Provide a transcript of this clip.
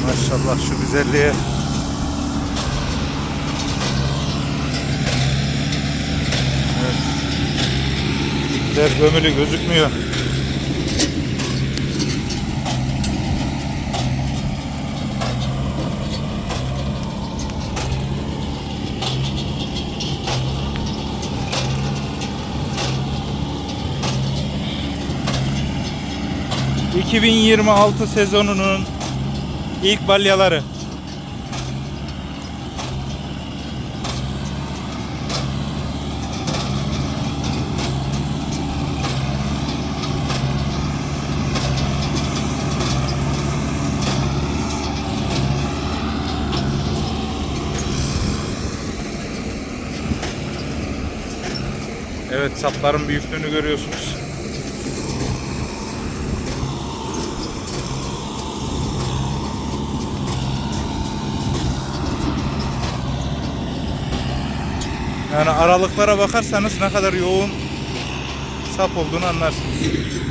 Maşallah şu güzelliğe. Evet. İpler gömülü gözükmüyor. ...2026 sezonunun ilk balyaları. Evet, sapların büyüklüğünü görüyorsunuz. Yani aralıklara bakarsanız ne kadar yoğun sap olduğunu anlarsınız.